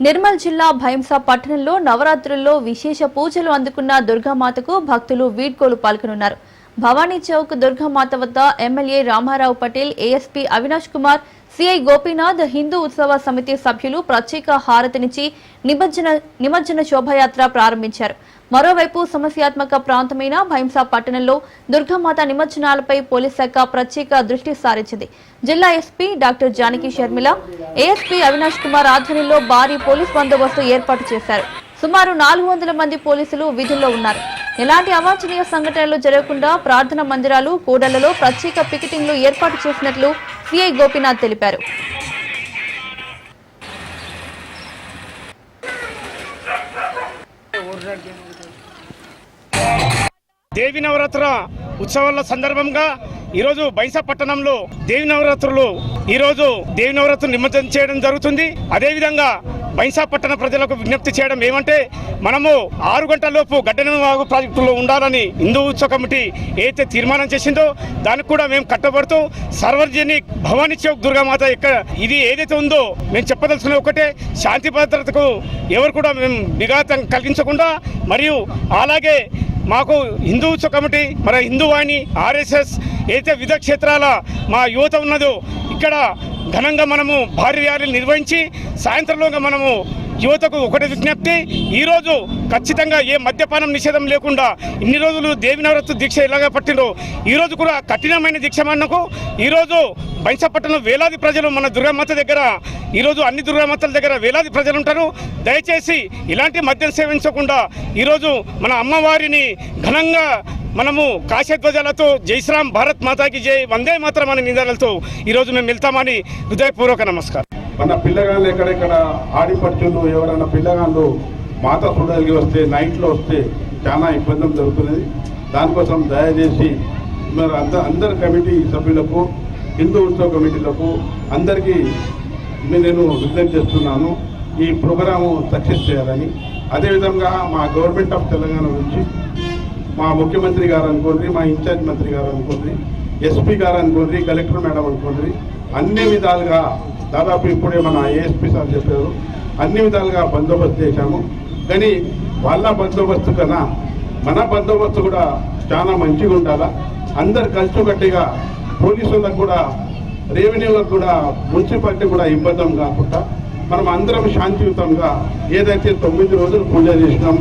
నిర్మల్ జిల్లా భైంసా పట్టణంలో నవరాత్రుల్లో విశేష పూజలు అందుకున్న దుర్గామాతకు భక్తులు వీడ్కోలు పలుకనున్నారు. భవానీ చౌక్ దుర్గామాత వద్ద MLA Ramarao Patel, ASP Avinash Kumar, CI Gopinath, Hindu Utsava Samiti సభ్యులు ప్రత్యేక హారతినిచ్చి నిమజ్జన శోభయాత్ర ప్రారంభించారు. మరోవైపు సమస్యాత్మక ప్రాంతమైన భైంసా పట్టణంలో దుర్గామాత నిమజ్జనాలపై పోలీస్ శాఖ ప్రత్యేక దృష్టి సారించింది. జిల్లా SP doctor Janaki Sharmila, ASP Avinash Kumar ఆధ్వర్యంలో భారీ పోలీస్ బందోబస్తు ఏర్పాటు చేశారు. సుమారు 400 మంది పోలీసులు విధుల్లో ఉన్నారు. ఎలాంటి అవాంఛనీయ సంఘటనలు జరగకుండా ప్రార్థన మందిరాలు, కూడళ్లలో ప్రత్యేక పికెటింగ్లు ఏర్పాటు చేసినట్లు సిఐ గోపీనాథ్ తెలిపారు. దేవి నవరాత్ర ఉత్సవాల సందర్భంగా ఈరోజు భైంసా పట్టణంలో దేవి నవరాత్రులు నిమజ్జనం చేయడం జరుగుతుంది. అదేవిధంగా భైంసా పట్టణ ప్రజలకు విజ్ఞప్తి చేయడం ఏమంటే, మనము 6 గంటల లోపు గడ్డెనవాగు ప్రాజెక్టులో ఉండాలని హిందూ ఉత్సవ కమిటీ ఏదైతే తీర్మానం చేసిందో దానికి కూడా మేము కట్టబడుతూ సార్వజనిక్ భవానీ చౌక్ దుర్గామాత ఇది ఏదైతే ఉందో మేము చెప్పదలుచుకున్న ఒకటే, శాంతి భద్రతకు ఎవరు కూడా మేము విఘాతం కలిగించకుండా, మరియు అలాగే మాకు హిందూ ఉత్సవ కమిటీ, మరి హిందూ వాణి, ఆర్ఎస్ఎస్ ఏదైతే వివిధ క్షేత్రాల మా యువత ఉన్నదో ఇక్కడ ఘనంగా మనము భారీ ర్యాలీలు నిర్వహించి సాయంత్రంలోగా మనము యువతకు ఒకటి విజ్ఞప్తి, ఈరోజు ఖచ్చితంగా ఏ మద్యపానం నిషేధం లేకుండా ఇన్ని రోజులు దేవి నవరాత్రి దీక్ష ఎలాగా పట్టిందో ఈరోజు కూడా కఠినమైన దీక్ష మనకు. ఈరోజు భైంసా పట్టణంలో వేలాది ప్రజలు మన దుర్గామాత దగ్గర, ఈరోజు అన్ని దుర్గామాతల దగ్గర వేలాది ప్రజలు ఉంటారు. దయచేసి ఇలాంటి మద్యం సేవించకుండా ఈరోజు మన అమ్మవారిని ఘనంగా మనము కాశధ్వజాలతో జై శ్రీరామ్, భారత్ మాతాకి జై, వందే మాతరం అనే నినాదాలతో ఈరోజు మేము వెళ్తామని హృదయపూర్వక నమస్కారం. మన పిల్లగాళ్ళు ఎక్కడెక్కడ ఆడిపడుచులు, ఎవరైనా పిల్లగాళ్ళు మాత చూడలిగి వస్తే, నైట్లో వస్తే చాలా ఇబ్బంది జరుగుతున్నది. దానికోసం దయచేసి మరి అందరి కమిటీ సభ్యులకు, హిందూ ఉత్సవ కమిటీలకు అందరికీ నేను విజ్ఞప్తి చేస్తున్నాను, ఈ ప్రోగ్రాము సక్సెస్ చేయాలని. అదేవిధంగా మా గవర్నమెంట్ ఆఫ్ తెలంగాణ నుంచి మా ముఖ్యమంత్రి గారు అనుకోండి, మా ఇన్ఛార్జ్ మంత్రి గారు అనుకోండి, ఎస్పీ గారు అనుకోండి, కలెక్టర్ మేడం అనుకోండి, అన్ని విధాలుగా దాదాపు ఇప్పుడే మన ఏఎస్పీ సార్ చెప్పారు, అన్ని విధాలుగా బందోబస్తు చేశాము. కానీ వాళ్ళ బందోబస్తు కన్నా మన బందోబస్తు కూడా చాలా మంచిగా ఉండాలా. అందరు కలిసికట్టుగా పోలీసులకు కూడా, రెవెన్యూలకు కూడా, మున్సిపాలిటీ కూడా ఇబ్బంది కాకుండా మనం అందరం శాంతియుతంగా ఏదైతే 9 రోజులు పూజ చేసినాం,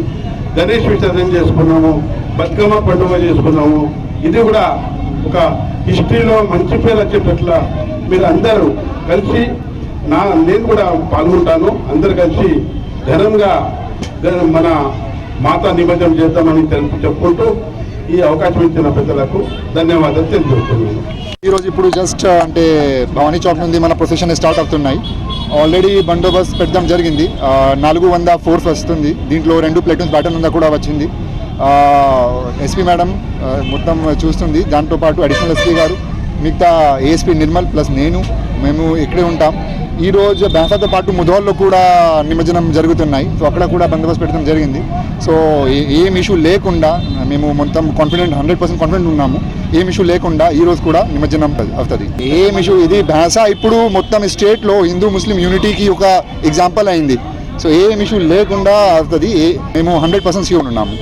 గణేష్ విసర్జన చేసుకున్నాము, బతుకమ్మ పండుగ చేసుకున్నాము, ఇది కూడా ఒక హిస్టరీలో మంచి పేరు వచ్చేటట్ల మీరు అందరూ కలిసి నేను కూడా పాల్గొంటాను. అందరు కలిసి ఘనంగా మన మాతా నిమజ్జనం చేద్దామని చెప్పుకుంటూ ఈ అవకాశం ఇచ్చిన పెద్దలకు ధన్యవాదాలు తెలియజేస్తున్నాను. ఈరోజు ఇప్పుడు జస్ట్ అంటే భవానీ చౌక్ నుండి మన ప్రొసెషన్ స్టార్ట్ అవుతున్నాయి. ఆల్రెడీ బందోబస్తు పెట్టడం జరిగింది. 400 ఫోర్స్ వస్తుంది. దీంట్లో 2 ప్లేటూన్స్ బ్యాటన్ కూడా వచ్చింది. ఎస్పీ మేడం మొత్తం చూస్తుంది. దాంతోపాటు అడిషనల్ ఎస్పీ గారు, మిగతా ఏఎస్పీ నిర్మల్ ప్లస్ మేము ఇక్కడే ఉంటాం. ఈరోజు భైంసాతో పాటు ముధోల్లో కూడా నిమజ్జనం జరుగుతున్నాయి. సో అక్కడ కూడా బందోబస్తు పెట్టడం జరిగింది. సో ఏం ఇష్యూ లేకుండా మేము మొత్తం 100% కాన్ఫిడెంట్ ఉన్నాము. ఏం ఇష్యూ లేకుండా ఈరోజు కూడా నిమజ్జనం అవుతుంది. ఏం ఇష్యూ ఇది భైంసా ఇప్పుడు మొత్తం స్టేట్లో హిందూ ముస్లిం యూనిటీకి ఒక ఎగ్జాంపుల్ అయింది. సో ఏం ఇష్యూ లేకుండా అవుతుంది. మేము 100% ష్యూర్ ఉన్నాము.